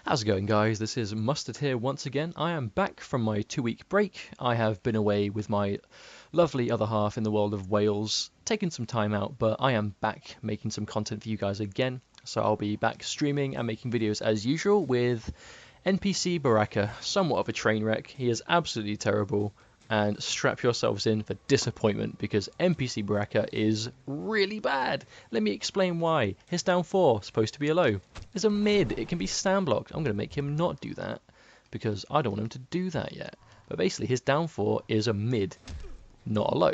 How's it going, guys? This is Mustard here once again. I am back from my 2-week break. I have been away with my lovely other half in the world of Wales, taking some time out, but I am back making some content for you guys again. So I'll be back streaming and making videos as usual with NPC Baraka, somewhat of a train wreck. He is absolutely terrible, and strap yourselves in for disappointment because NPC Baraka is really bad. Let me explain why. His down 4, supposed to be a low, is a mid. It can be stand blocked. I'm going to make him not do that because I don't want him to do that yet. But basically his down 4 is a mid, not a low.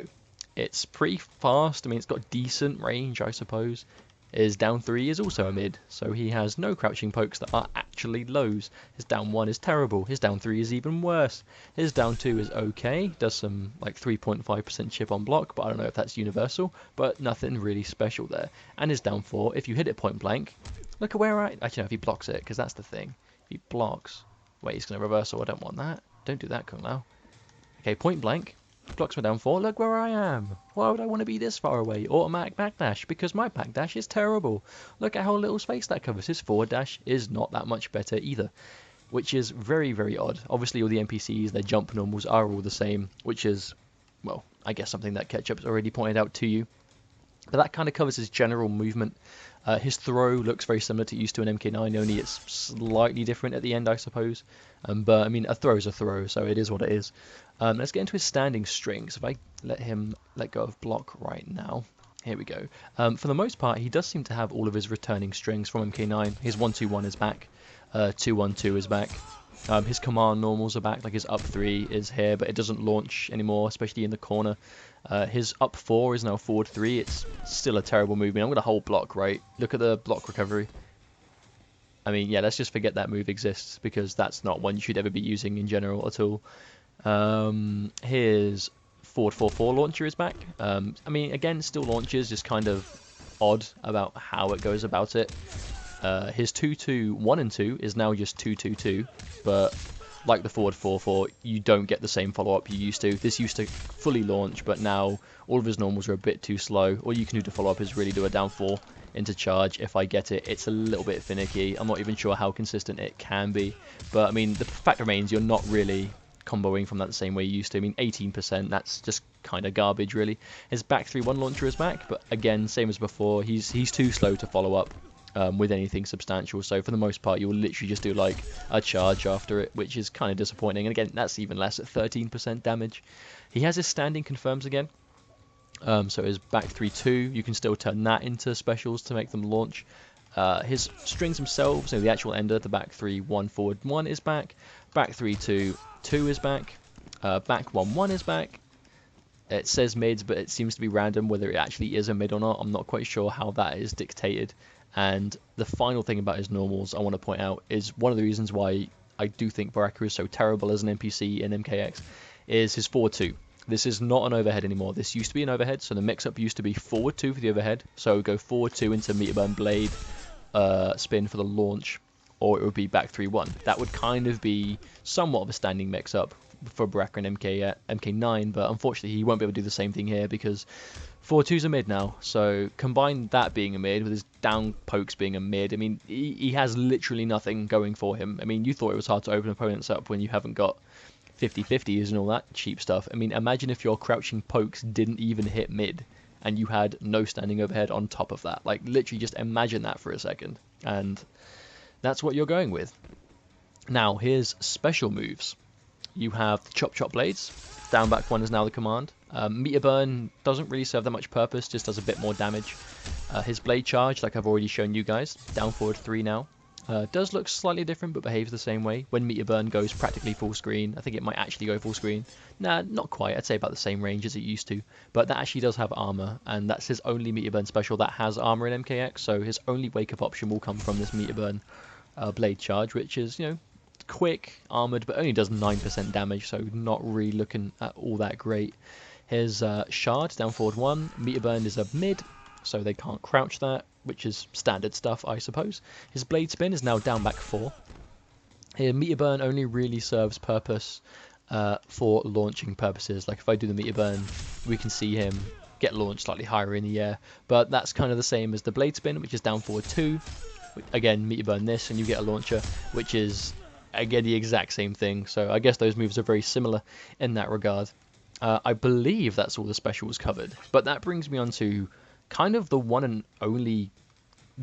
It's pretty fast. I mean, it's got decent range, I suppose. His down 3 is also a mid, so he has no crouching pokes that are actually lows. His down 1 is terrible. His down 3 is even worse. His down 2 is okay, does some like 3.5% chip on block, but I don't know if that's universal, but nothing really special there. And his down 4, if you hit it point blank, look at where actually no, if he blocks it, because that's the thing. If he blocks, wait, he's going to reversal, I don't want that. Don't do that, Kung Lao. Okay, point blank. Blocks my down 4, look where I am. Why would I want to be this far away? Automatic backdash, because my backdash is terrible. Look at how little space that covers. His forward dash is not that much better either, which is very, very odd. Obviously all the NPCs, their jump normals are all the same, which is, well, I guess something that Ketchup's already pointed out to you. But that kind of covers his general movement. His throw looks very similar to used to an MK9, only it's slightly different at the end, I suppose. But, I mean, a throw is a throw, so it is what it is. Let's get into his standing strings. If I let him let go of block right now. Here we go. For the most part, he does seem to have all of his returning strings from MK9. His 1-2-1 is back. 2-1-2 is back. His command normals are back, like his up 3 is here, but it doesn't launch anymore, especially in the corner. His up 4 is now forward 3. It's still a terrible movement. I'm going to hold block, right? Look at the block recovery. I mean, yeah, let's just forget that move exists, because that's not one you should ever be using in general at all. His forward 4-4 launcher is back. I mean, again, still launches, just kind of odd about how it goes about it. His 2-2-1 and 2 is now just 2-2-2, but like the forward 4-4, you don't get the same follow-up you used to. This used to fully launch, but now all of his normals are a bit too slow. All you can do to follow up is really do a down 4 into charge. If I get it, it's a little bit finicky. I'm not even sure how consistent it can be, but I mean, the fact remains you're not really comboing from that the same way you used to. I mean, 18%, that's just kind of garbage, really. His back 3-1 launcher is back, but again, same as before, he's too slow to follow up with anything substantial, so for the most part you'll literally just do like a charge after it, which is kind of disappointing. And again, that's even less at 13% damage. He has his standing confirms again, so his back 3-2, you can still turn that into specials to make them launch. His strings themselves, so the actual ender, the back 3-1 forward 1 is back, back 3-2 2 is back, back 1-1 is back. It says mids, but it seems to be random whether it actually is a mid or not. I'm not quite sure how that is dictated. And the final thing about his normals I want to point out is one of the reasons why I do think Baraka is so terrible as an NPC in MKX is his forward 2. This is not an overhead anymore. This used to be an overhead, so the mix-up used to be forward 2 for the overhead. So go forward 2 into meter burn blade spin for the launch, or it would be back 3-1. That would kind of be somewhat of a standing mix-up for Baraka and MK9, but unfortunately he won't be able to do the same thing here because 4-2's a mid now. So combine that being a mid with his down pokes being a mid. I mean, he has literally nothing going for him. I mean, you thought it was hard to open opponents up when you haven't got 50-50s and all that cheap stuff. I mean, imagine if your crouching pokes didn't even hit mid and you had no standing overhead on top of that. Like, literally just imagine that for a second. And that's what you're going with. Now, here's special moves. You have the Chop Chop Blades. Down back 1 is now the command. Meter Burn doesn't really serve that much purpose, just does a bit more damage. His Blade Charge, like I've already shown you guys, down forward 3 now. Does look slightly different, but behaves the same way. When Meter Burn goes practically full screen, I think it might actually go full screen. Nah, not quite. I'd say about the same range as it used to. But that actually does have armor, and that's his only Meter Burn special that has armor in MKX, so his only wake-up option will come from this Meter Burn Blade Charge, which is, you know, quick, armored, but only does 9% damage, so not really looking at all that great. His Shard, down forward 1. Meter Burn is a mid, so they can't crouch that, which is standard stuff, I suppose. His Blade Spin is now down back 4. Here, Meter Burn only really serves purpose for launching purposes. Like if I do the Meter Burn, we can see him get launched slightly higher in the air, but that's kind of the same as the Blade Spin, which is down forward 2. Again, meter burn this and you get a launcher, which is again the exact same thing. So I guess those moves are very similar in that regard. I believe that's all the specials covered, but that brings me on to kind of the one and only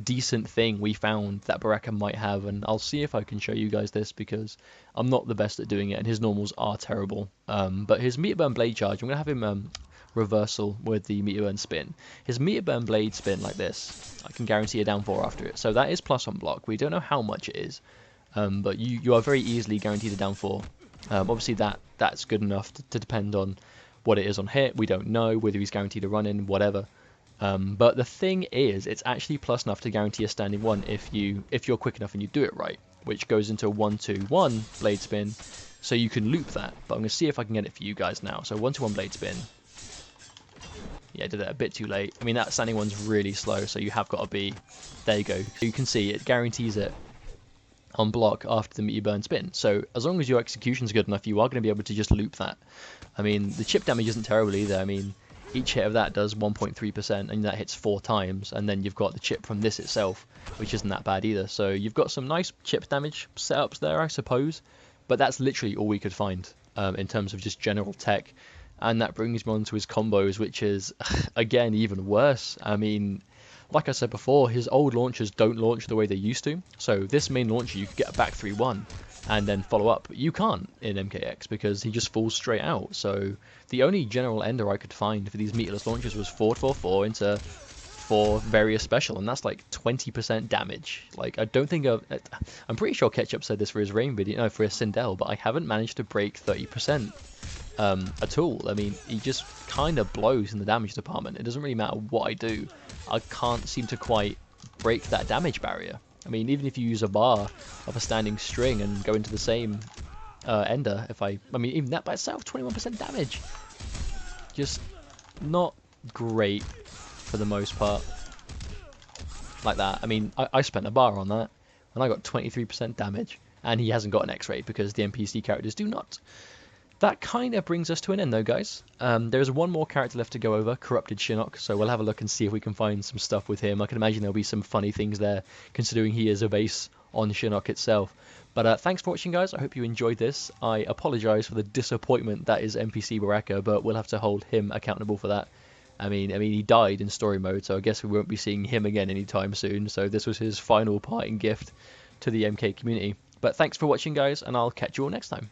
decent thing we found that Baraka might have, and I'll see if I can show you guys this because I'm not the best at doing it and his normals are terrible. But his meter burn blade charge, I'm going to have him reversal with the meter burn spin. His meter burn blade spin like this, I can guarantee a down 4 after it, so that is plus on block. We don't know how much it is, but you are very easily guaranteed a down 4. Obviously that's good enough to depend on what it is on hit. We don't know whether he's guaranteed a run in, whatever. But the thing is, it's actually plus enough to guarantee a standing 1 if you're quick enough and you do it right, which goes into a 1-2-1 blade spin, so you can loop that. But I'm going to see if I can get it for you guys now. So 1-2-1 blade spin. Yeah, I did it a bit too late. I mean, that standing 1's really slow, so you have got to be... There you go. So you can see it guarantees it on block after the meter burn spin. So as long as your execution's good enough, you are going to be able to just loop that. I mean, the chip damage isn't terrible either. I mean, each hit of that does 1.3%, and that hits 4 times, and then you've got the chip from this itself, which isn't that bad either. So you've got some nice chip damage setups there, I suppose, but that's literally all we could find in terms of just general tech. And that brings me on to his combos, which is, again, even worse. I mean, like I said before, his old launchers don't launch the way they used to. So this main launcher, you could get a back 3-1 and then follow up. You can't in MKX because he just falls straight out. So the only general ender I could find for these meterless launchers was 4-4-4 into 4 various special, and that's like 20% damage. Like, I don't think I'm pretty sure Ketchup said this for his Rain video, no, for his Sindel, but I haven't managed to break 30%. At all. I mean, he just kind of blows in the damage department. It doesn't really matter what I do. I can't seem to quite break that damage barrier. I mean, even if you use a bar of a standing string and go into the same ender, I mean, even that by itself, 21% damage. Just not great for the most part. Like that. I mean, I spent a bar on that, and I got 23% damage. And he hasn't got an X-ray because the NPC characters do not. That kind of brings us to an end though, guys. There's one more character left to go over, Corrupted Shinnok, so we'll have a look and see if we can find some stuff with him. I can imagine there'll be some funny things there, considering he is a base on Shinnok itself. But thanks for watching, guys. I hope you enjoyed this. I apologise for the disappointment that is NPC Baraka, but we'll have to hold him accountable for that. I mean, he died in story mode, so I guess we won't be seeing him again anytime soon. So this was his final parting gift to the MK community. But thanks for watching, guys, and I'll catch you all next time.